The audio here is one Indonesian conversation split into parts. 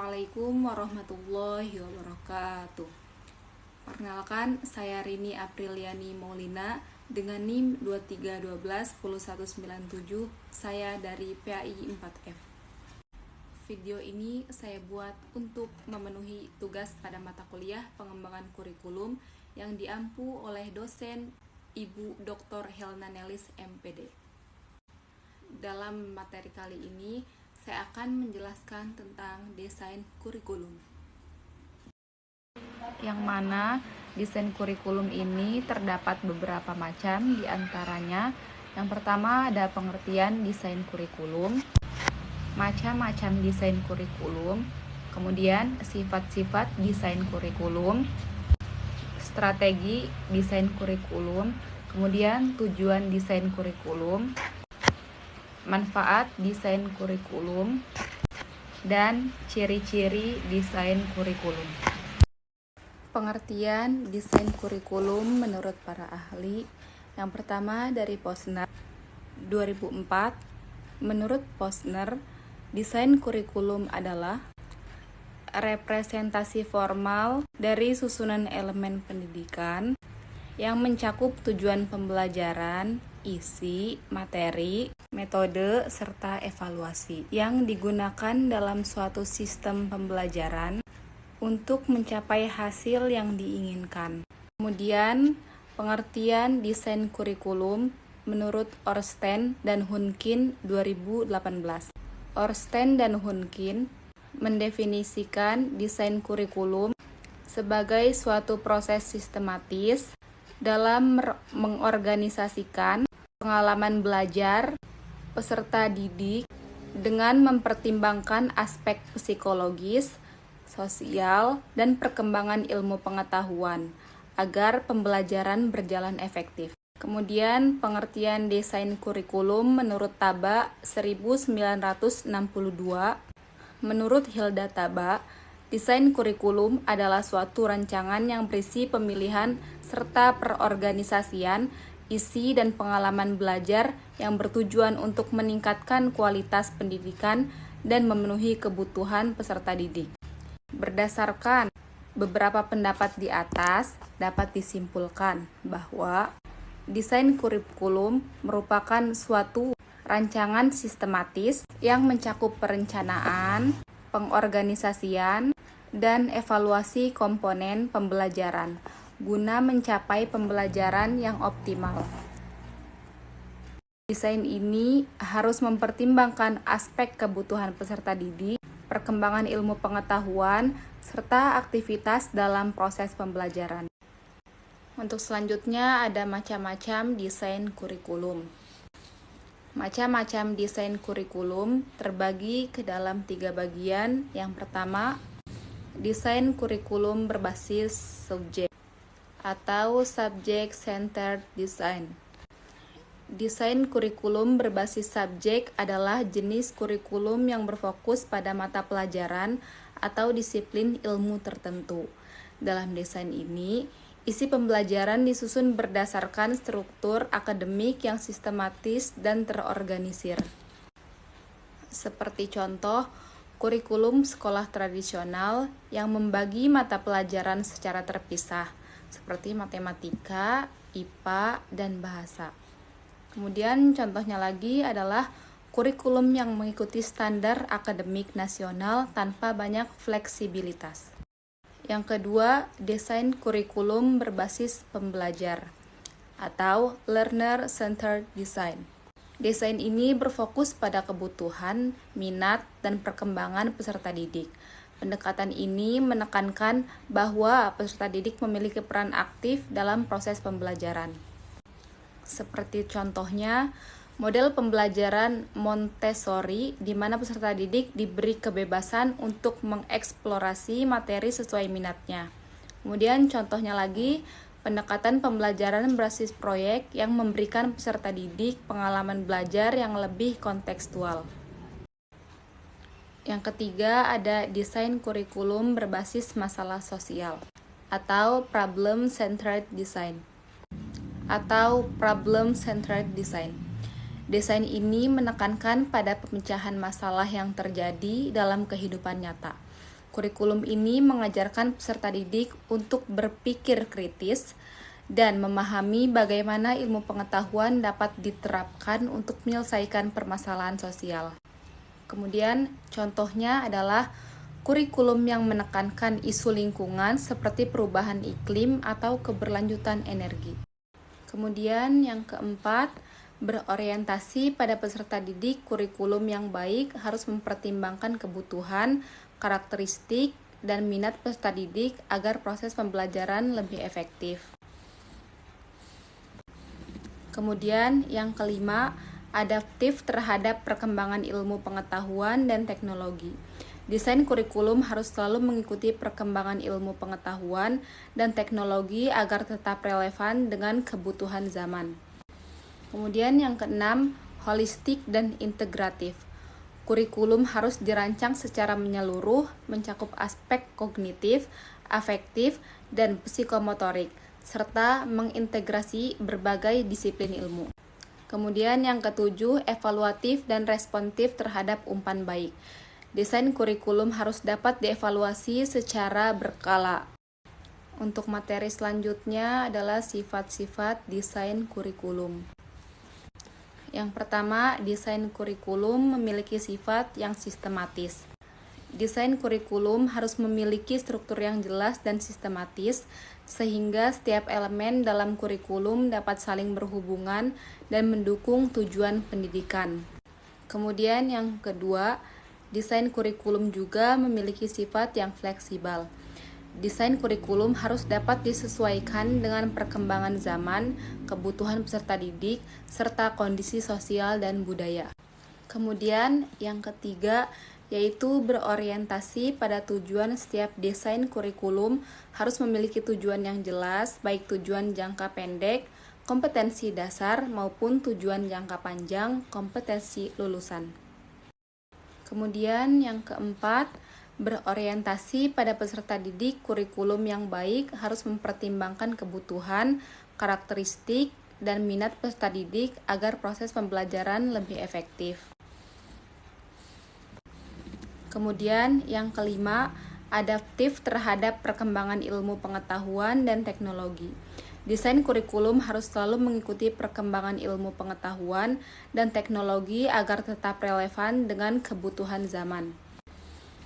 Assalamualaikum warahmatullahi wabarakatuh. Perkenalkan, saya Rini Apriliani Maulina dengan NIM 2312-10197. Saya dari PAI 4F. Video ini saya buat untuk memenuhi tugas pada mata kuliah pengembangan kurikulum yang diampu oleh dosen Ibu Dr. Helna Nelis MPD. Dalam materi kali ini, saya akan menjelaskan tentang desain kurikulum. Yang mana desain kurikulum ini terdapat beberapa macam, diantaranya yang pertama ada pengertian desain kurikulum, macam-macam desain kurikulum, kemudian sifat-sifat desain kurikulum, strategi desain kurikulum, kemudian tujuan desain kurikulum, manfaat desain kurikulum, dan ciri-ciri desain kurikulum. Pengertian desain kurikulum menurut para ahli. Yang pertama dari Posner 2004. Menurut Posner, desain kurikulum adalah representasi formal dari susunan elemen pendidikan yang mencakup tujuan pembelajaran, isi, materi, metode, serta evaluasi yang digunakan dalam suatu sistem pembelajaran untuk mencapai hasil yang diinginkan. Kemudian, pengertian desain kurikulum menurut Ornstein dan Hunkin 2018. Ornstein dan Hunkin mendefinisikan desain kurikulum sebagai suatu proses sistematis dalam mengorganisasikan pengalaman belajar peserta didik dengan mempertimbangkan aspek psikologis, sosial, dan perkembangan ilmu pengetahuan agar pembelajaran berjalan efektif. Kemudian pengertian desain kurikulum menurut Taba 1962. Menurut Hilda Taba, desain kurikulum adalah suatu rancangan yang berisi pemilihan serta perorganisasian isi dan pengalaman belajar yang bertujuan untuk meningkatkan kualitas pendidikan dan memenuhi kebutuhan peserta didik. Berdasarkan beberapa pendapat di atas, dapat disimpulkan bahwa desain kurikulum merupakan suatu rancangan sistematis yang mencakup perencanaan, pengorganisasian, dan evaluasi komponen pembelajaran guna mencapai pembelajaran yang optimal. Desain ini harus mempertimbangkan aspek kebutuhan peserta didik, perkembangan ilmu pengetahuan, serta aktivitas dalam proses pembelajaran. Untuk selanjutnya ada macam-macam desain kurikulum. Macam-macam desain kurikulum terbagi ke dalam 3 bagian. Yang pertama, desain kurikulum berbasis subjek atau subject-centered design. Desain kurikulum berbasis subjek adalah jenis kurikulum yang berfokus pada mata pelajaran atau disiplin ilmu tertentu. Dalam desain ini, isi pembelajaran disusun berdasarkan struktur akademik yang sistematis dan terorganisir. Seperti contoh, kurikulum sekolah tradisional yang membagi mata pelajaran secara terpisah, seperti matematika, IPA, dan bahasa. Kemudian contohnya lagi adalah kurikulum yang mengikuti standar akademik nasional tanpa banyak fleksibilitas. Yang kedua, desain kurikulum berbasis pembelajar atau learner-centered design. Desain ini berfokus pada kebutuhan, minat, dan perkembangan peserta didik. Pendekatan ini menekankan bahwa peserta didik memiliki peran aktif dalam proses pembelajaran. Seperti contohnya, model pembelajaran Montessori di mana peserta didik diberi kebebasan untuk mengeksplorasi materi sesuai minatnya. Kemudian contohnya lagi, pendekatan pembelajaran berbasis proyek yang memberikan peserta didik pengalaman belajar yang lebih kontekstual. Yang ketiga ada desain kurikulum berbasis masalah sosial atau problem-centered design. Desain ini menekankan pada pemecahan masalah yang terjadi dalam kehidupan nyata. Kurikulum ini mengajarkan peserta didik untuk berpikir kritis dan memahami bagaimana ilmu pengetahuan dapat diterapkan untuk menyelesaikan permasalahan sosial. Kemudian, contohnya adalah kurikulum yang menekankan isu lingkungan seperti perubahan iklim atau keberlanjutan energi. Kemudian, yang keempat, berorientasi pada peserta didik. Kurikulum yang baik harus mempertimbangkan kebutuhan, karakteristik, dan minat peserta didik agar proses pembelajaran lebih efektif. Kemudian, yang kelima, adaptif terhadap perkembangan ilmu pengetahuan dan teknologi. Desain kurikulum harus selalu mengikuti perkembangan ilmu pengetahuan dan teknologi agar tetap relevan dengan kebutuhan zaman. Kemudian yang keenam, holistik dan integratif. Kurikulum harus dirancang secara menyeluruh, mencakup aspek kognitif, afektif, dan psikomotorik, serta mengintegrasi berbagai disiplin ilmu. Kemudian yang ketujuh, evaluatif dan responsif terhadap umpan baik. Desain kurikulum harus dapat dievaluasi secara berkala. Untuk materi selanjutnya adalah sifat-sifat desain kurikulum. Yang pertama, desain kurikulum memiliki sifat yang sistematis. Desain kurikulum harus memiliki struktur yang jelas dan sistematis, sehingga setiap elemen dalam kurikulum dapat saling berhubungan dan mendukung tujuan pendidikan. Kemudian yang kedua, desain kurikulum juga memiliki sifat yang fleksibel. Desain kurikulum harus dapat disesuaikan dengan perkembangan zaman, kebutuhan peserta didik, serta kondisi sosial dan budaya. Kemudian yang ketiga, yaitu berorientasi pada tujuan. Setiap desain kurikulum harus memiliki tujuan yang jelas, baik tujuan jangka pendek, kompetensi dasar, maupun tujuan jangka panjang, kompetensi lulusan. Kemudian yang keempat, berorientasi pada peserta didik. Kurikulum yang baik harus mempertimbangkan kebutuhan, karakteristik, dan minat peserta didik agar proses pembelajaran lebih efektif. Kemudian yang kelima, adaptif terhadap perkembangan ilmu pengetahuan dan teknologi. Desain kurikulum harus selalu mengikuti perkembangan ilmu pengetahuan dan teknologi agar tetap relevan dengan kebutuhan zaman.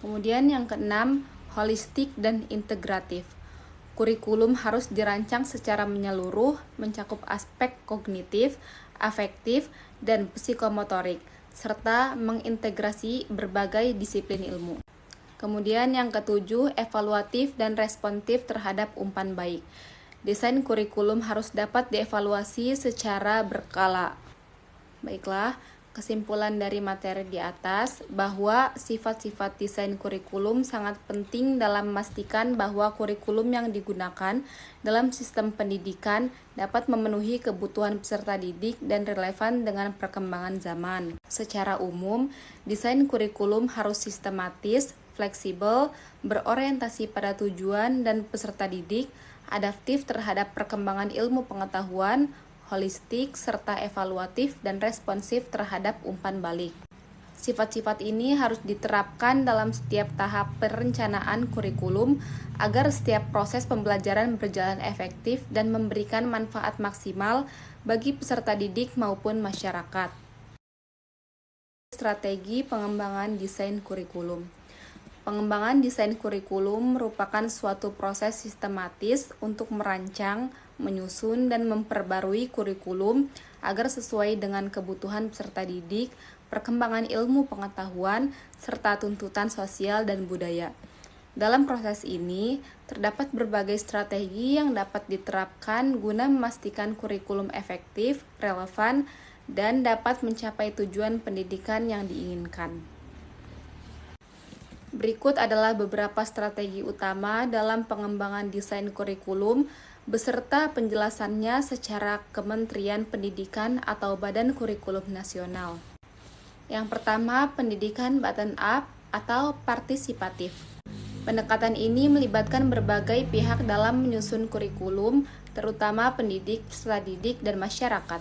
Kemudian yang keenam, holistik dan integratif. Kurikulum harus dirancang secara menyeluruh, mencakup aspek kognitif, afektif, dan psikomotorik, serta mengintegrasi berbagai disiplin ilmu. Kemudian yang ketujuh, evaluatif dan responsif terhadap umpan baik. Desain kurikulum harus dapat dievaluasi secara berkala. Baiklah, kesimpulan dari materi di atas bahwa sifat-sifat desain kurikulum sangat penting dalam memastikan bahwa kurikulum yang digunakan dalam sistem pendidikan dapat memenuhi kebutuhan peserta didik dan relevan dengan perkembangan zaman. Secara umum, desain kurikulum harus sistematis, fleksibel, berorientasi pada tujuan dan peserta didik, adaptif terhadap perkembangan ilmu pengetahuan, holistik, serta evaluatif dan responsif terhadap umpan balik. Sifat-sifat ini harus diterapkan dalam setiap tahap perencanaan kurikulum agar setiap proses pembelajaran berjalan efektif dan memberikan manfaat maksimal bagi peserta didik maupun masyarakat. Strategi pengembangan desain kurikulum. Pengembangan desain kurikulum merupakan suatu proses sistematis untuk merancang, menyusun, dan memperbarui kurikulum agar sesuai dengan kebutuhan peserta didik, perkembangan ilmu pengetahuan, serta tuntutan sosial dan budaya. Dalam proses ini, terdapat berbagai strategi yang dapat diterapkan guna memastikan kurikulum efektif, relevan, dan dapat mencapai tujuan pendidikan yang diinginkan. Berikut adalah beberapa strategi utama dalam pengembangan desain kurikulum beserta penjelasannya secara Kementerian Pendidikan atau Badan Kurikulum Nasional. Yang pertama, pendidikan bottom up atau partisipatif. Pendekatan ini melibatkan berbagai pihak dalam menyusun kurikulum, terutama pendidik, peserta didik, dan masyarakat.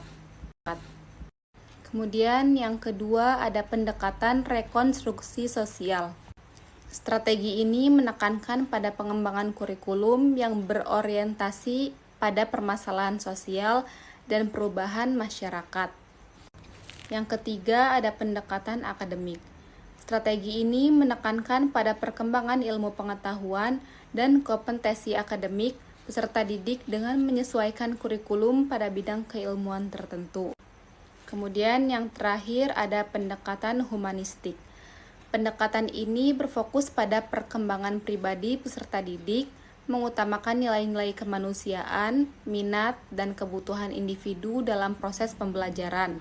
Kemudian yang kedua ada pendekatan rekonstruksi sosial. Strategi ini menekankan pada pengembangan kurikulum yang berorientasi pada permasalahan sosial dan perubahan masyarakat. Yang ketiga, ada pendekatan akademik. Strategi ini menekankan pada perkembangan ilmu pengetahuan dan kompetensi akademik peserta didik dengan menyesuaikan kurikulum pada bidang keilmuan tertentu. Kemudian yang terakhir ada pendekatan humanistik. Pendekatan ini berfokus pada perkembangan pribadi peserta didik, mengutamakan nilai-nilai kemanusiaan, minat, dan kebutuhan individu dalam proses pembelajaran.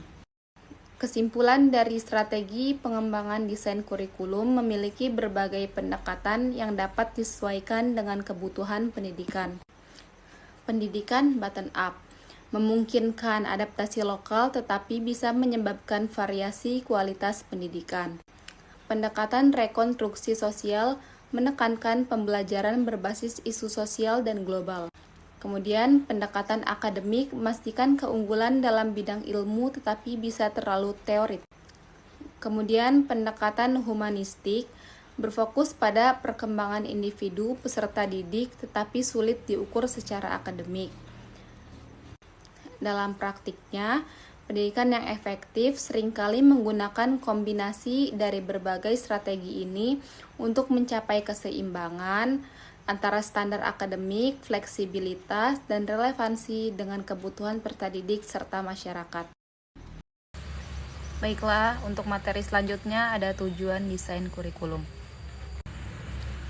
Kesimpulan dari strategi pengembangan desain kurikulum memiliki berbagai pendekatan yang dapat disesuaikan dengan kebutuhan pendidikan. Pendidikan bottom up memungkinkan adaptasi lokal tetapi bisa menyebabkan variasi kualitas pendidikan. Pendekatan rekonstruksi sosial menekankan pembelajaran berbasis isu sosial dan global. Kemudian, pendekatan akademik memastikan keunggulan dalam bidang ilmu tetapi bisa terlalu teorik. Kemudian, pendekatan humanistik berfokus pada perkembangan individu peserta didik tetapi sulit diukur secara akademik. Dalam praktiknya, pendidikan yang efektif seringkali menggunakan kombinasi dari berbagai strategi ini untuk mencapai keseimbangan antara standar akademik, fleksibilitas, dan relevansi dengan kebutuhan peserta didik serta masyarakat. Baiklah, untuk materi selanjutnya ada tujuan desain kurikulum.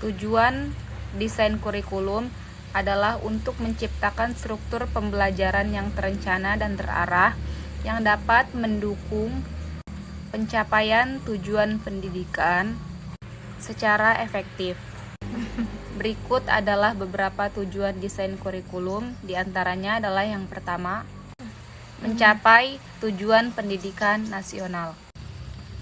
Tujuan desain kurikulum adalah untuk menciptakan struktur pembelajaran yang terencana dan terarah yang dapat mendukung pencapaian tujuan pendidikan secara efektif. Berikut adalah beberapa tujuan desain kurikulum, diantaranya adalah yang pertama, mencapai tujuan pendidikan nasional.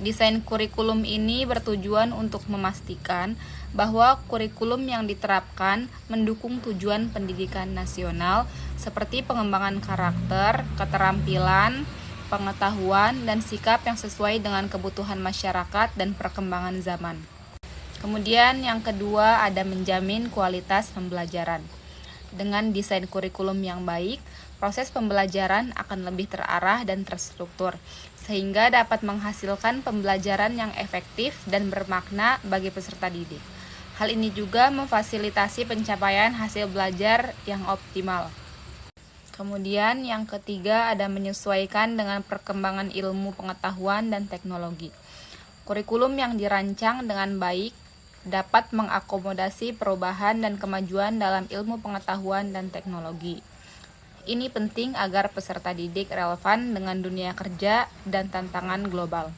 Desain kurikulum ini bertujuan untuk memastikan bahwa kurikulum yang diterapkan mendukung tujuan pendidikan nasional seperti pengembangan karakter, keterampilan, pengetahuan, dan sikap yang sesuai dengan kebutuhan masyarakat dan perkembangan zaman. Kemudian yang kedua ada menjamin kualitas pembelajaran. Dengan desain kurikulum yang baik, proses pembelajaran akan lebih terarah dan terstruktur, sehingga dapat menghasilkan pembelajaran yang efektif dan bermakna bagi peserta didik. Hal ini juga memfasilitasi pencapaian hasil belajar yang optimal. Kemudian yang ketiga ada menyesuaikan dengan perkembangan ilmu pengetahuan dan teknologi. Kurikulum yang dirancang dengan baik dapat mengakomodasi perubahan dan kemajuan dalam ilmu pengetahuan dan teknologi. Ini penting agar peserta didik relevan dengan dunia kerja dan tantangan global.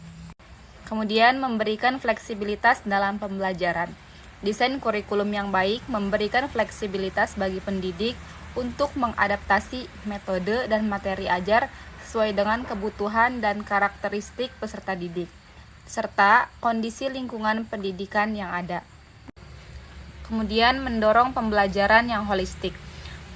Kemudian memberikan fleksibilitas dalam pembelajaran. Desain kurikulum yang baik memberikan fleksibilitas bagi pendidik untuk mengadaptasi metode dan materi ajar sesuai dengan kebutuhan dan karakteristik peserta didik, serta kondisi lingkungan pendidikan yang ada. Kemudian mendorong pembelajaran yang holistik.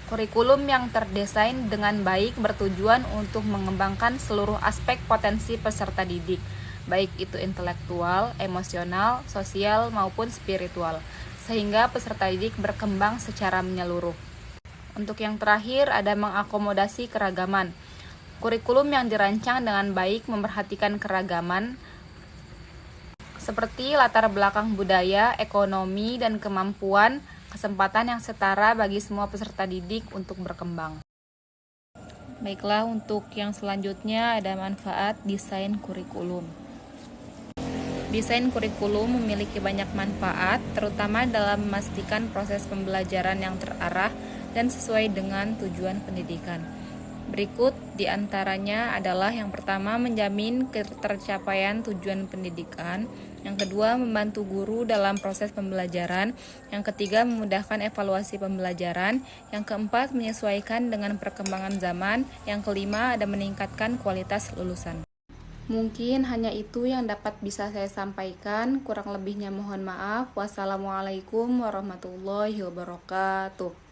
Kurikulum yang terdesain dengan baik bertujuan untuk mengembangkan seluruh aspek potensi peserta didik, baik itu intelektual, emosional, sosial, maupun spiritual, sehingga peserta didik berkembang secara menyeluruh. Untuk yang terakhir ada mengakomodasi keragaman. Kurikulum yang dirancang dengan baik memperhatikan keragaman, seperti latar belakang budaya, ekonomi, dan kemampuan, kesempatan yang setara bagi semua peserta didik untuk berkembang. Baiklah, untuk yang selanjutnya ada manfaat desain kurikulum. Desain kurikulum memiliki banyak manfaat, terutama dalam memastikan proses pembelajaran yang terarah dan sesuai dengan tujuan pendidikan. Berikut diantaranya adalah yang pertama, menjamin ketercapaian tujuan pendidikan. Yang kedua, membantu guru dalam proses pembelajaran. Yang ketiga, memudahkan evaluasi pembelajaran. Yang keempat, menyesuaikan dengan perkembangan zaman. Yang kelima, ada meningkatkan kualitas lulusan. Mungkin hanya itu yang dapat bisa saya sampaikan. Kurang lebihnya mohon maaf. Wassalamualaikum warahmatullahi wabarakatuh.